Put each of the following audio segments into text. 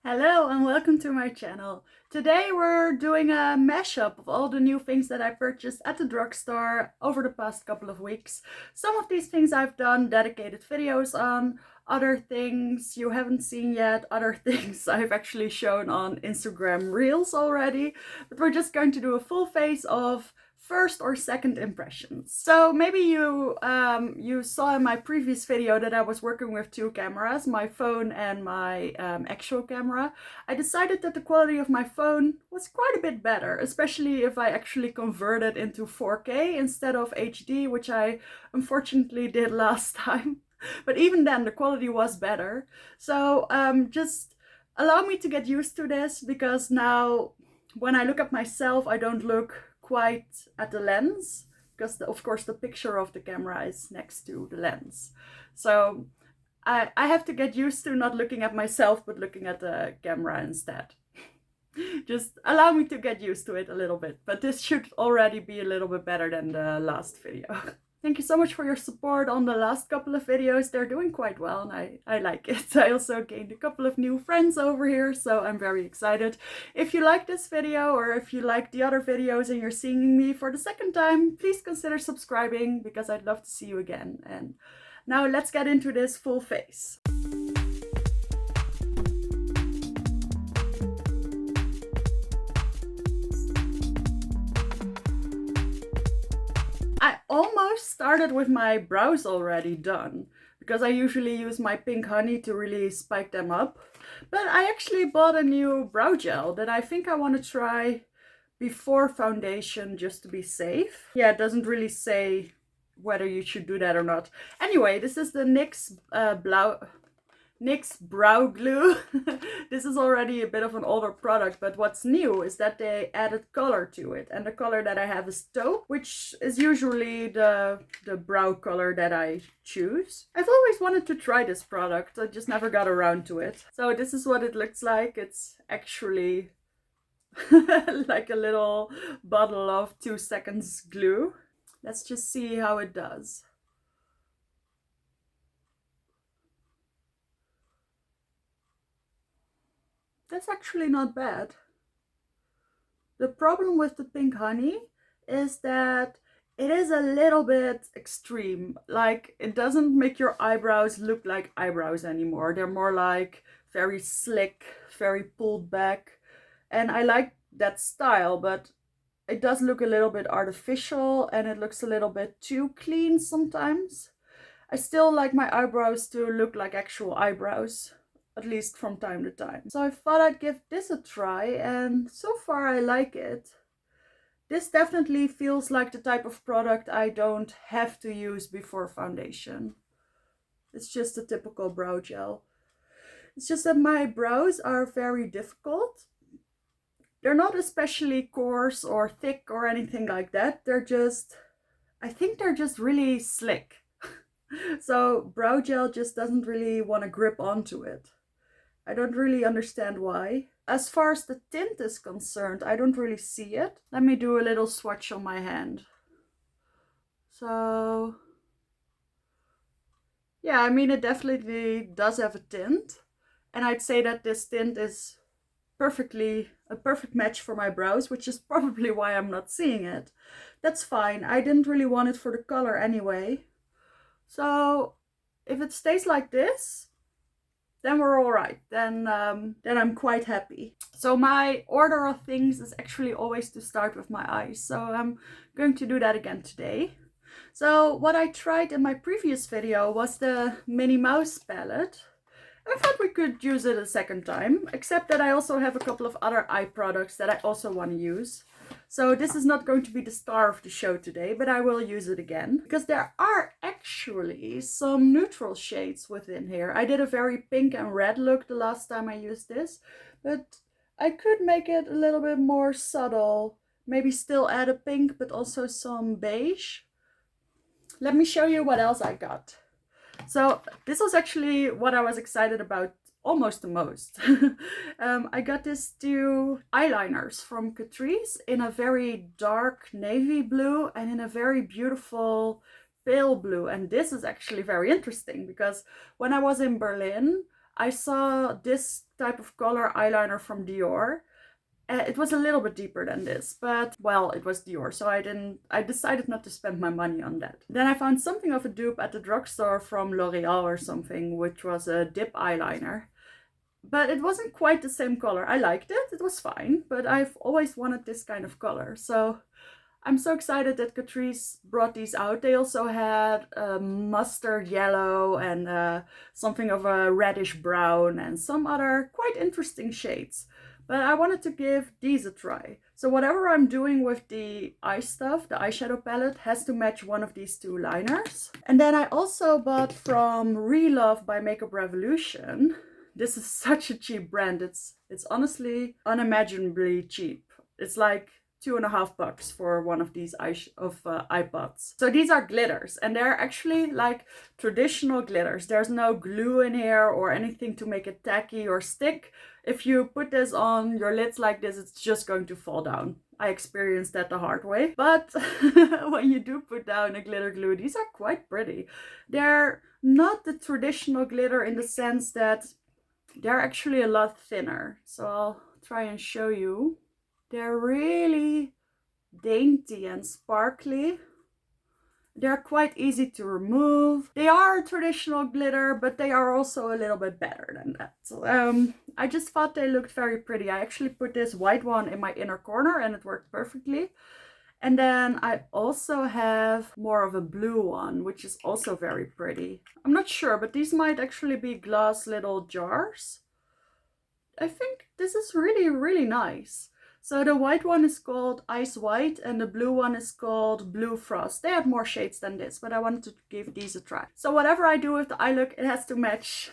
Hello and welcome to my channel. Today we're doing a mashup of all the new things that I purchased at the drugstore over the past couple of weeks. Some of these things I've done dedicated videos on, other things you haven't seen yet, other things I've actually shown on Instagram Reels already, but we're just going to do a full face of first or second impressions. So maybe you saw in my previous video that I was working with two cameras, my phone and my actual camera. I decided that the quality of my phone was quite a bit better, especially if I actually converted into 4K instead of HD, which I unfortunately did last time. But even then the quality was better. So just allow me to get used to this, because now when I look at myself I don't look quite at the lens, because of course the picture of the camera is next to the lens. So I have to get used to not looking at myself but looking at the camera instead. Just allow me to get used to it a little bit, but this should already be a little bit better than the last video. Thank you so much for your support on the last couple of videos. They're doing quite well and I like it. I also gained a couple of new friends over here, so I'm very excited. If you like this video, or if you like the other videos and you're seeing me for the second time, please consider subscribing, because I'd love to see you again. And now let's get into this full face. I almost started with my brows already done, because I usually use my pink honey to really spike them up. But I actually bought a new brow gel that I think I want to try before foundation, just to be safe. Yeah, it doesn't really say whether you should do that or not. Anyway, this is the NYX brow glue. This is already a bit of an older product, but what's new is that they added color to it, and the color that I have is taupe, which is usually the brow color that I choose. I've always wanted to try this product, I just never got around to it. So this is what it looks like. It's actually like a little bottle of 2 seconds glue. Let's just see how it does. That's actually not bad. The problem with the pink honey is that it is a little bit extreme. Like, it doesn't make your eyebrows look like eyebrows anymore. They're more like very slick, very pulled back. And I like that style, but it does look a little bit artificial and it looks a little bit too clean sometimes. I still like my eyebrows to look like actual eyebrows, at least from time to time. So I thought I'd give this a try, and so far I like it. This definitely feels like the type of product I don't have to use before foundation. It's just a typical brow gel. It's just that my brows are very difficult. They're not especially coarse or thick or anything like that. I think they're just really slick. So brow gel just doesn't really want to grip onto it. I don't really understand why. As far as the tint is concerned, I don't really see it. Let me do a little swatch on my hand. So yeah, I mean, it definitely does have a tint. And I'd say that this tint is a perfect match for my brows, which is probably why I'm not seeing it. That's fine. I didn't really want it for the color anyway. So if it stays like this, then we're all right. Then I'm quite happy. So my order of things is actually always to start with my eyes. So I'm going to do that again today. So what I tried in my previous video was the Minnie Mouse palette. I thought we could use it a second time, except that I also have a couple of other eye products that I also want to use. So this is not going to be the star of the show today, but I will use it again, because there are actually some neutral shades within here. I did a very pink and red look the last time I used this, but I could make it a little bit more subtle. Maybe still add a pink, but also some beige. Let me show you what else I got. So this was actually what I was excited about almost the most. I got these two eyeliners from Catrice in a very dark navy blue and in a very beautiful pale blue. And this is actually very interesting, because when I was in Berlin, I saw this type of color eyeliner from Dior. It was a little bit deeper than this, but well, it was Dior, so I decided not to spend my money on that. Then I found something of a dupe at the drugstore from L'Oreal or something, which was a dip eyeliner. But it wasn't quite the same color. I liked it, it was fine, but I've always wanted this kind of color. So I'm so excited that Catrice brought these out. They also had mustard yellow and something of a reddish brown and some other quite interesting shades. But I wanted to give these a try. So whatever I'm doing with the eye stuff, the eyeshadow palette, has to match one of these two liners. And then I also bought from Relove by Makeup Revolution. This is such a cheap brand. It's honestly unimaginably cheap. It's like $2.50 for one of these iPods. So these are glitters, and they're actually like traditional glitters. There's no glue in here or anything to make it tacky or stick. If you put this on your lids like this, it's just going to fall down. I experienced that the hard way. But when you do put down a glitter glue, these are quite pretty. They're not the traditional glitter in the sense that they're actually a lot thinner. So I'll try and show you. They're really dainty and sparkly. They're quite easy to remove. They are traditional glitter, but they are also a little bit better than that. So, I just thought they looked very pretty. I actually put this white one in my inner corner and it worked perfectly. And then I also have more of a blue one, which is also very pretty. I'm not sure, but these might actually be glass little jars. I think this is really, really nice. So the white one is called Ice White and the blue one is called Blue Frost. They had more shades than this, but I wanted to give these a try. So whatever I do with the eye look, it has to match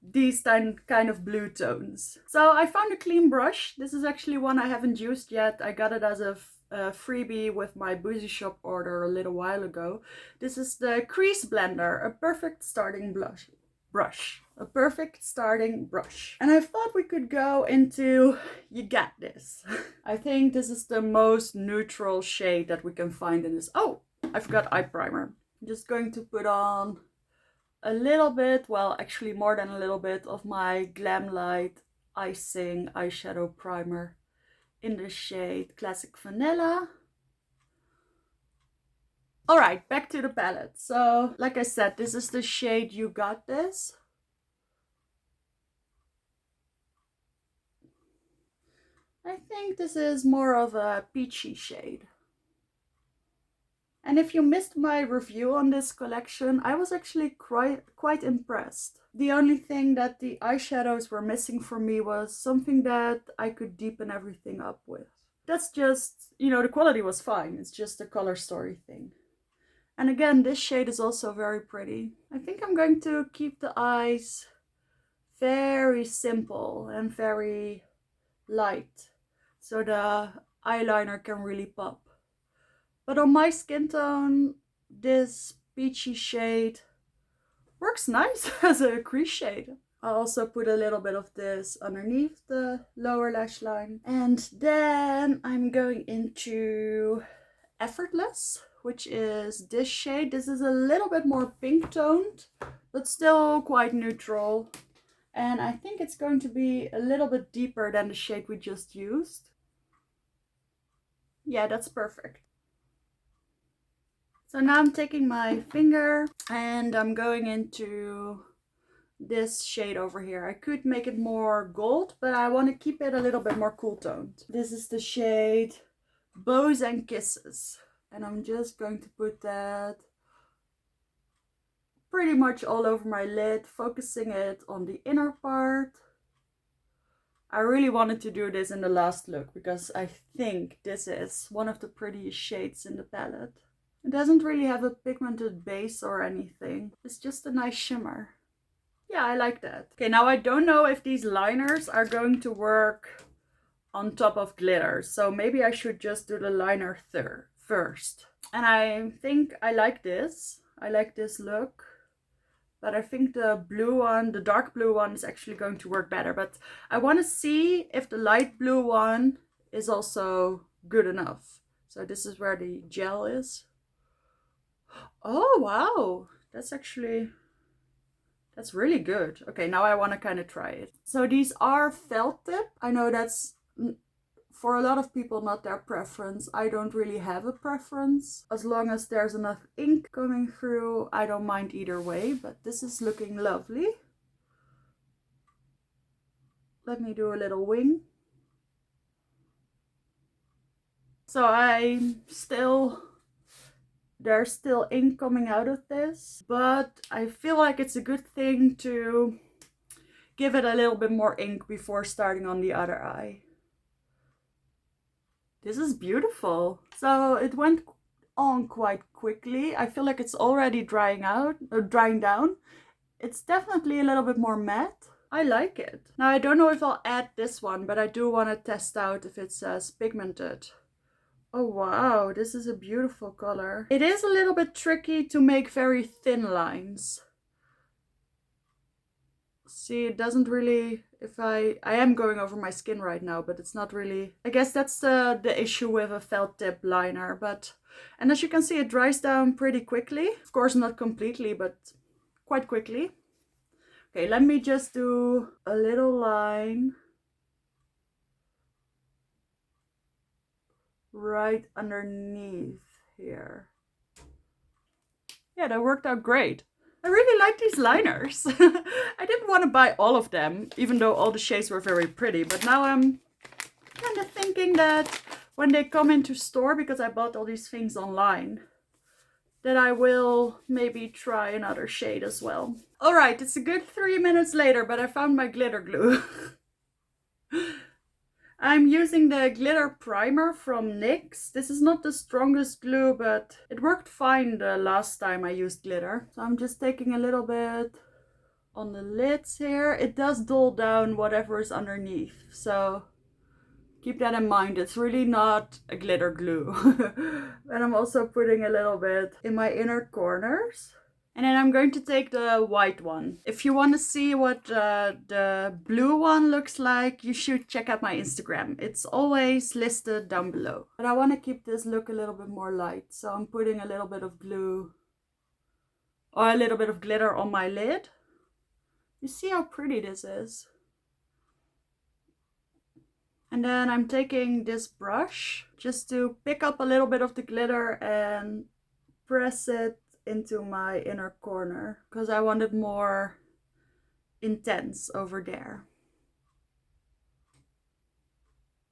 these kind of blue tones. So I found a clean brush. This is actually one I haven't used yet. I got it as a freebie with my Boozy Shop order a little while ago. This is the Crease Blender, a perfect starting brush. A perfect starting brush. And I thought we could go into You Got This. I think this is the most neutral shade that we can find in this. Oh, I forgot eye primer. I'm just going to put on a little bit, well, actually more than a little bit of my Glam Light Icing eyeshadow primer in the shade Classic Vanilla. All right, back to the palette. So, like I said, this is the shade You Got This. I think this is more of a peachy shade. And if you missed my review on this collection, I was actually quite impressed. The only thing that the eyeshadows were missing for me was something that I could deepen everything up with. That's just, you know, the quality was fine. It's just a color story thing. And again, this shade is also very pretty. I think I'm going to keep the eyes very simple and very light, so the eyeliner can really pop. But on my skin tone, this peachy shade works nice as a crease shade. I'll also put a little bit of this underneath the lower lash line. And then I'm going into Effortless, which is this shade. This is a little bit more pink toned, but still quite neutral. And I think it's going to be a little bit deeper than the shade we just used. Yeah, that's perfect. So now I'm taking my finger and I'm going into this shade over here. I could make it more gold, but I want to keep it a little bit more cool toned. This is the shade Bows and Kisses. And I'm just going to put that pretty much all over my lid, focusing it on the inner part. I really wanted to do this in the last look because I think this is one of the prettiest shades in the palette. It doesn't really have a pigmented base or anything. It's just a nice shimmer. Yeah, I like that. Okay, now I don't know if these liners are going to work on top of glitter. So maybe I should just do the liner first. And I think I like this. I like this look. But I think the blue one, the dark blue one, is actually going to work better. But I want to see if the light blue one is also good enough. So this is where the gel is. Oh, wow. That's That's really good. Okay, now I want to kind of try it. So these are felt tip. I know that's for a lot of people not their preference. I don't really have a preference. As long as there's enough ink coming through, I don't mind either way, but this is looking lovely. Let me do a little wing. So there's still ink coming out of this, but I feel like it's a good thing to give it a little bit more ink before starting on the other eye. This is beautiful. So it went on quite quickly. I feel like it's already drying down. It's definitely a little bit more matte. I like it. Now I don't know if I'll add this one, but I do want to test out if it's as pigmented. Oh wow, this is a beautiful color. It is a little bit tricky to make very thin lines. See, it doesn't really, I am going over my skin right now, but it's not really, I guess that's the issue with a felt tip liner, and as you can see, it dries down pretty quickly. Of course, not completely, but quite quickly. Okay, let me just do a little line right underneath here. Yeah, that worked out great. I really like these liners. I didn't want to buy all of them, even though all the shades were very pretty, but now I'm kind of thinking that when they come into store, because I bought all these things online, that I will maybe try another shade as well. All right, it's a good 3 minutes later, but I found my glitter glue. I'm using the glitter primer from NYX. This is not the strongest glue, but it worked fine the last time I used glitter. So I'm just taking a little bit on the lids here. It does dull down whatever is underneath, so keep that in mind. It's really not a glitter glue. And I'm also putting a little bit in my inner corners. And then I'm going to take the white one. If you want to see what the blue one looks like, you should check out my Instagram. It's always listed down below. But I want to keep this look a little bit more light. So I'm putting a little bit of glue or a little bit of glitter on my lid. You see how pretty this is? And then I'm taking this brush just to pick up a little bit of the glitter and press it into my inner corner because I want it more intense over there.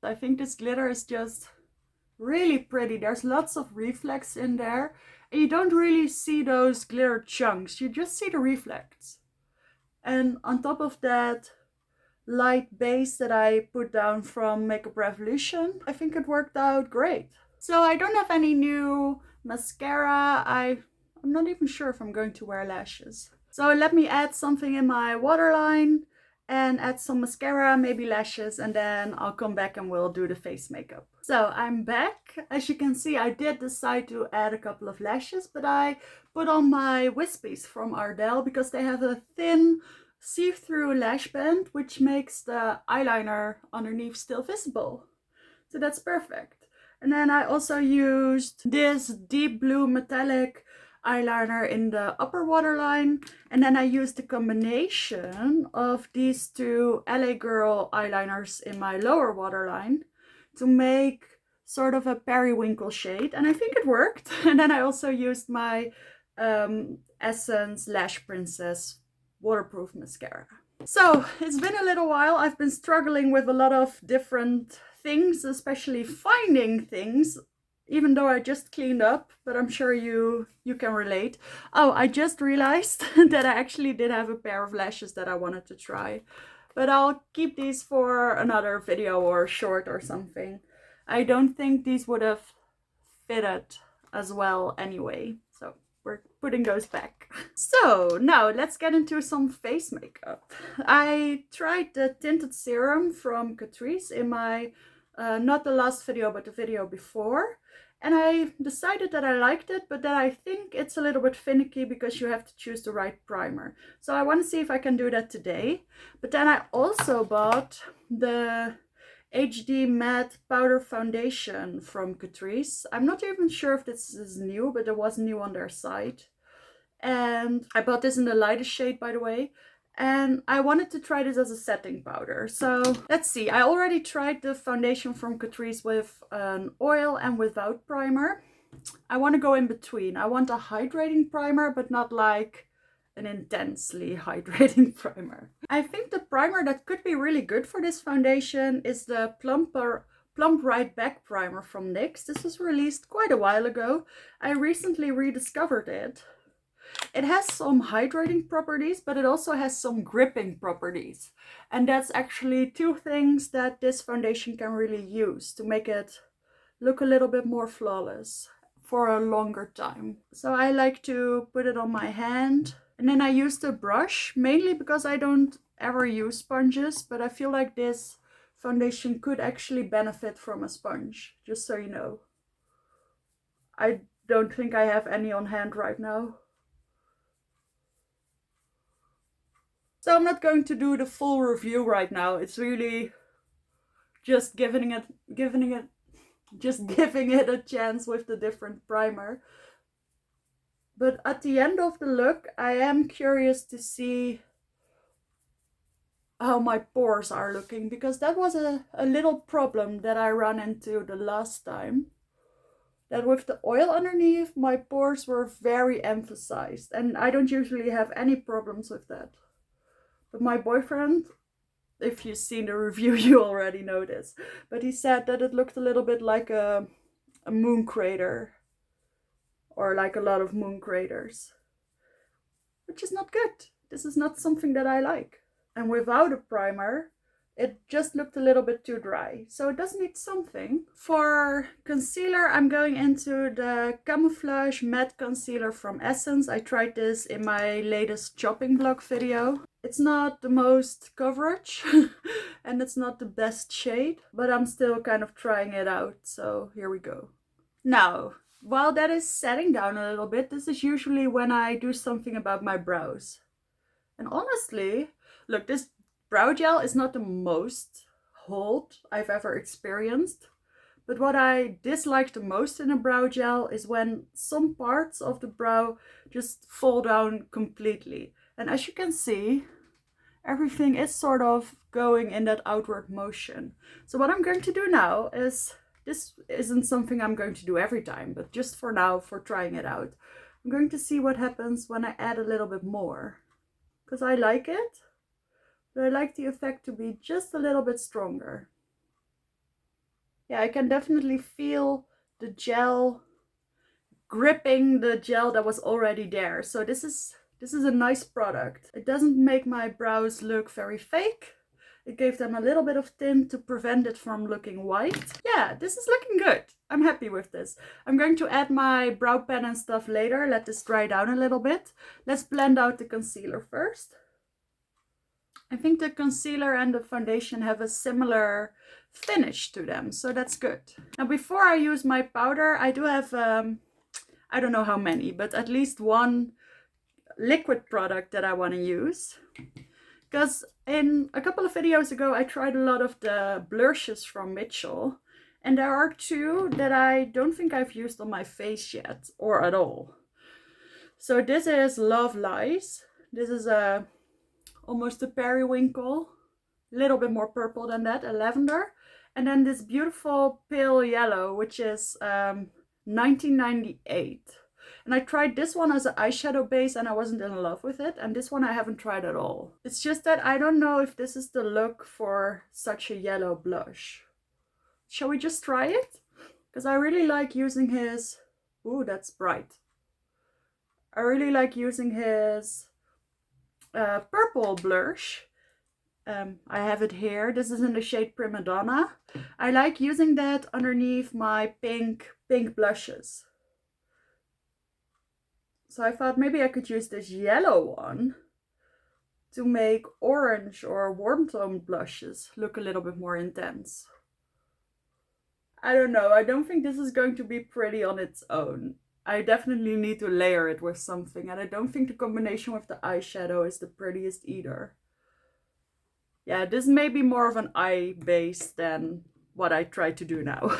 I think this glitter is just really pretty. There's lots of reflex in there and you don't really see those glitter chunks, you just see the reflex. And on top of that light base that I put down from Makeup Revolution, I think it worked out great. So I don't have any new mascara. I'm not even sure if I'm going to wear lashes. So let me add something in my waterline and add some mascara, maybe lashes, and then I'll come back and we'll do the face makeup. So I'm back. As you can see, I did decide to add a couple of lashes, but I put on my Wispies from Ardell because they have a thin see-through lash band, which makes the eyeliner underneath still visible. So that's perfect. And then I also used this deep blue metallic eyeliner in the upper waterline, and then I used the combination of these two LA Girl eyeliners in my lower waterline to make sort of a periwinkle shade, and I think it worked. And then I also used my Essence Lash Princess waterproof mascara. So it's been a little while. I've been struggling with a lot of different things, especially finding things, even though I just cleaned up, but I'm sure you can relate. Oh, I just realized that I actually did have a pair of lashes that I wanted to try, but I'll keep these for another video or short or something. I don't think these would have fitted as well anyway, so we're putting those back. So now let's get into some face makeup. I tried the tinted serum from Catrice in my not the last video but the video before, and I decided that I liked it, but that I think it's a little bit finicky because you have to choose the right primer. So I want to see if I can do that today. But then I also bought the HD Matte Powder Foundation from Catrice. I'm not even sure if this is new, but it was new on their site. And I bought this in the lightest shade, by the way. And I wanted to try this as a setting powder. So let's see. I already tried the foundation from Catrice with an oil and without primer. I want to go in between. I want a hydrating primer, but not like an intensely hydrating primer. I think the primer that could be really good for this foundation is the Plump Right Back primer from NYX. This was released quite a while ago. I recently rediscovered it. It has some hydrating properties, but it also has some gripping properties. And that's actually two things that this foundation can really use to make it look a little bit more flawless for a longer time. So I like to put it on my hand. And then I use the brush, mainly because I don't ever use sponges, but I feel like this foundation could actually benefit from a sponge, just so you know. I don't think I have any on hand right now. So I'm not going to do the full review right now. It's really just giving it a chance with the different primer. But at the end of the look, I am curious to see how my pores are looking, because that was a little problem that I ran into the last time. That with the oil underneath, my pores were very emphasized, and I don't usually have any problems with that. But my boyfriend, if you've seen the review, you already know this, but he said that it looked a little bit like a moon crater, or like a lot of moon craters, which is not good. This is not something that I like. And without a primer, it just looked a little bit too dry. So it does need something. For concealer, I'm going into the Camouflage Matte Concealer from Essence. I tried this in my latest shopping vlog video. It's not the most coverage and it's not the best shade, but I'm still kind of trying it out. So here we go. Now, while that is setting down a little bit, this is usually when I do something about my brows. And honestly, look, this brow gel is not the most hold I've ever experienced, but what I dislike the most in a brow gel is when some parts of the brow just fall down completely. And as you can see, everything is sort of going in that outward motion. So what I'm going to do now is, this isn't something I'm going to do every time, but just for now, for trying it out, I'm going to see what happens when I add a little bit more. Because I like it, but I like the effect to be just a little bit stronger. Yeah, I can definitely feel the gel gripping the gel that was already there. So this is a nice product. It doesn't make my brows look very fake. It gave them a little bit of tint to prevent it from looking white. Yeah, this is looking good. I'm happy with this. I'm going to add my brow pen and stuff later. Let this dry down a little bit. Let's blend out the concealer first. I think the concealer and the foundation have a similar finish to them, so that's good. Now before I use my powder, I do have, I don't know how many, but at least one liquid product that I want to use. Because in a couple of videos ago, I tried a lot of the blushes from Mitchell. And there are two that I don't think I've used on my face yet, or at all. So this is Love Lies. This is almost a periwinkle. A little bit more purple than that, a lavender. And then this beautiful pale yellow, which is 1998. And I tried this one as an eyeshadow base and I wasn't in love with it. And this one I haven't tried at all. It's just that I don't know if this is the look for such a yellow blush. Shall we just try it? Because I really like using his... Ooh, that's bright. I really like using his purple blush. I have it here. This is in the shade Prima Donna. I like using that underneath my pink blushes. So I thought maybe I could use this yellow one to make orange or warm tone blushes look a little bit more intense. I don't know. I don't think this is going to be pretty on its own. I definitely need to layer it with something, and I don't think the combination with the eyeshadow is the prettiest either. Yeah, this may be more of an eye base than what I try to do now.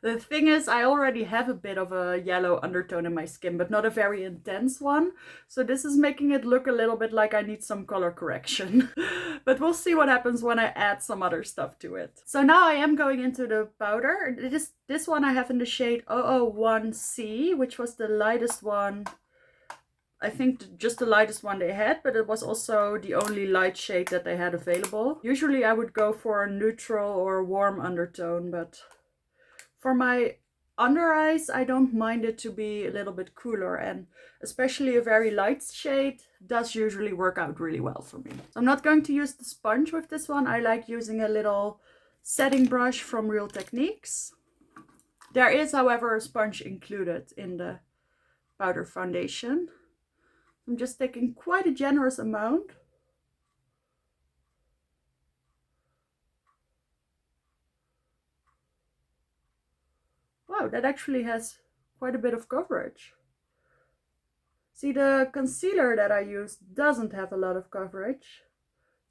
The thing is, I already have a bit of a yellow undertone in my skin, but not a very intense one. So this is making it look a little bit like I need some color correction. But we'll see what happens when I add some other stuff to it. So now I am going into the powder. This one I have in the shade 001C, which was the lightest one. I think just the lightest one they had, but it was also the only light shade that they had available. Usually I would go for a neutral or warm undertone, but for my under eyes, I don't mind it to be a little bit cooler, and especially a very light shade does usually work out really well for me. So I'm not going to use the sponge with this one. I like using a little setting brush from Real Techniques. There is, however, a sponge included in the powder foundation. I'm just taking quite a generous amount. Wow, that actually has quite a bit of coverage. See, the concealer that I used doesn't have a lot of coverage.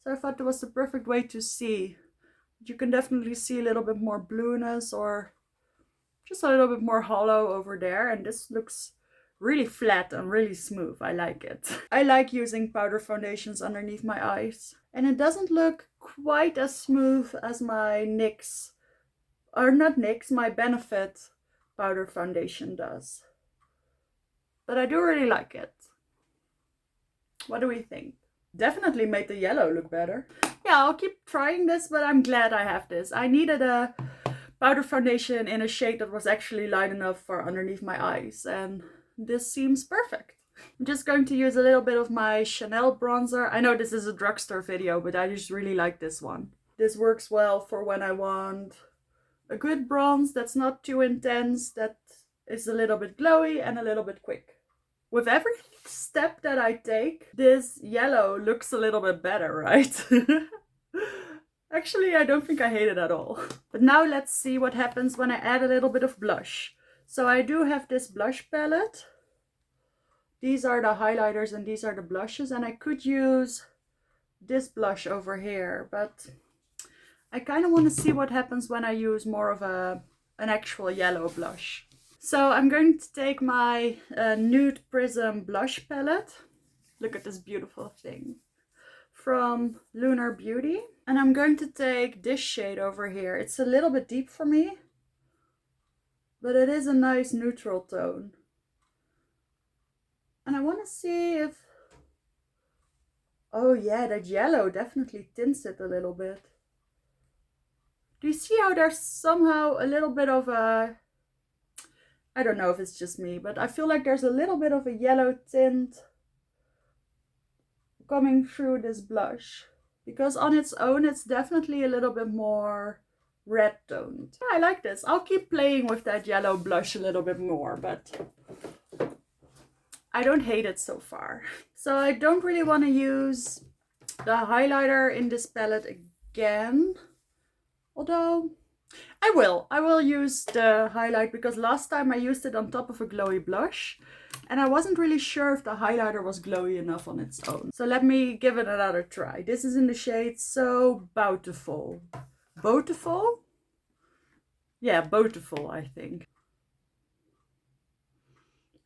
So I thought that was the perfect way to see. You can definitely see a little bit more blueness or just a little bit more hollow over there. And this looks really flat and really smooth. I like it. I like using powder foundations underneath my eyes. And it doesn't look quite as smooth as my NYX, or not NYX, my Benefit powder foundation does. But I do really like it. What do we think? Definitely made the yellow look better. Yeah, I'll keep trying this, but I'm glad I have this. I needed a powder foundation in a shade that was actually light enough for underneath my eyes, and this seems perfect. I'm just going to use a little bit of my Chanel bronzer. I know this is a drugstore video, but I just really like this one. This works well for when I want a good bronze that's not too intense, that is a little bit glowy and a little bit quick. With every step that I take, this yellow looks a little bit better, right? Actually, I don't think I hate it at all. But now let's see what happens when I add a little bit of blush. So I do have this blush palette. These are the highlighters and these are the blushes, and I could use this blush over here, but I kind of want to see what happens when I use more of an actual yellow blush. So I'm going to take my Nude Prism blush palette. Look at this beautiful thing. From Lunar Beauty. And I'm going to take this shade over here. It's a little bit deep for me, but it is a nice neutral tone. And I want to see if... oh yeah, that yellow definitely tints it a little bit. Do you see how there's somehow a little bit of a... I don't know if it's just me, but I feel like there's a little bit of a yellow tint coming through this blush. Because on its own, it's definitely a little bit more red toned. Yeah, I like this. I'll keep playing with that yellow blush a little bit more, but I don't hate it so far. So I don't really want to use the highlighter in this palette again. Although I will use the highlight, because last time I used it on top of a glowy blush and I wasn't really sure if the highlighter was glowy enough on its own. So let me give it another try. This is in the shade So Beautiful. Beautiful? Yeah, Beautiful, I think.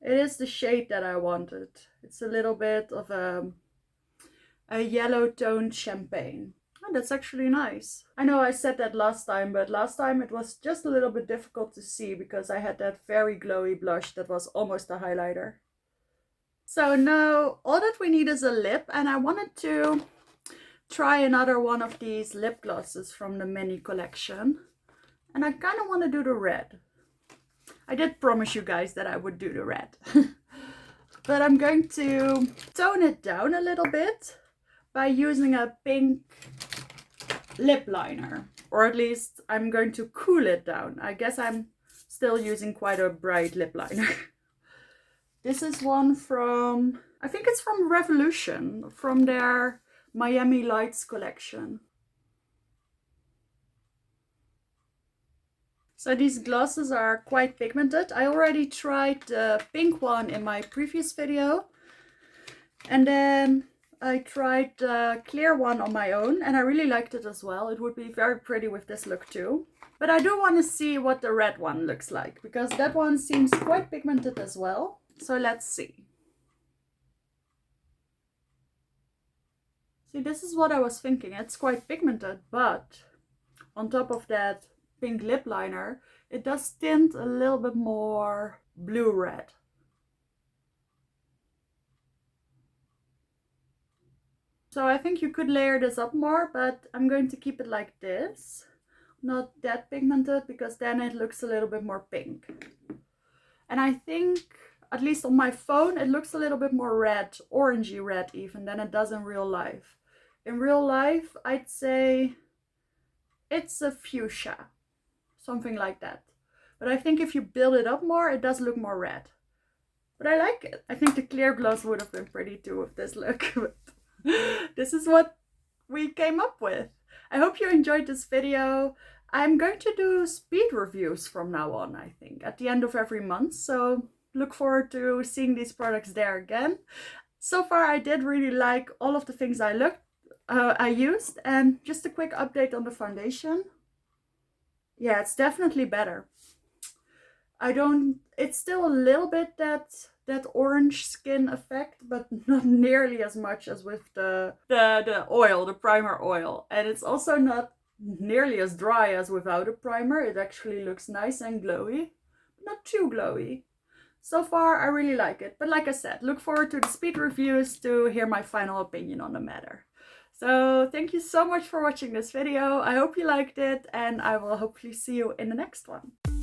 It is the shade that I wanted. It's a little bit of a yellow toned champagne. Oh, that's actually nice. I know I said that last time, but last time it was just a little bit difficult to see because I had that very glowy blush that was almost a highlighter. So now all that we need is a lip, and I wanted to try another one of these lip glosses from the mini collection. And I kind of want to do the red. I did promise you guys that I would do the red. But I'm going to tone it down a little bit by using a pink lip liner, or at least I'm going to cool it down. I guess I'm still using quite a bright lip liner. This is one from, I think it's from Revolution, from their Miami Lights collection. So these glosses are quite pigmented. I already tried the pink one in my previous video. And then I tried the clear one on my own and I really liked it as well. It would be very pretty with this look too. But I do want to see what the red one looks like because that one seems quite pigmented as well. So let's see. See, this is what I was thinking. It's quite pigmented, but on top of that pink lip liner, it does tint a little bit more blue-red. So I think you could layer this up more, but I'm going to keep it like this. Not that pigmented, because then it looks a little bit more pink. And I think, at least on my phone, it looks a little bit more red, orangey red even, than it does in real life. In real life, I'd say it's a fuchsia, something like that. But I think if you build it up more, it does look more red. But I like it. I think the clear gloss would have been pretty too with this look. But this is what we came up with. I hope you enjoyed this video. I'm going to do speed reviews from now on, I think, at the end of every month. So look forward to seeing these products there again. So far, I did really like all of the things I used. And just a quick update on the foundation. Yeah, it's definitely better. It's still a little bit that orange skin effect, but not nearly as much as with the oil, the primer oil. And it's also not nearly as dry as without a primer. It actually looks nice and glowy, but not too glowy. So far, I really like it. But like I said, look forward to the speed reviews to hear my final opinion on the matter. So thank you so much for watching this video. I hope you liked it, and I will hopefully see you in the next one.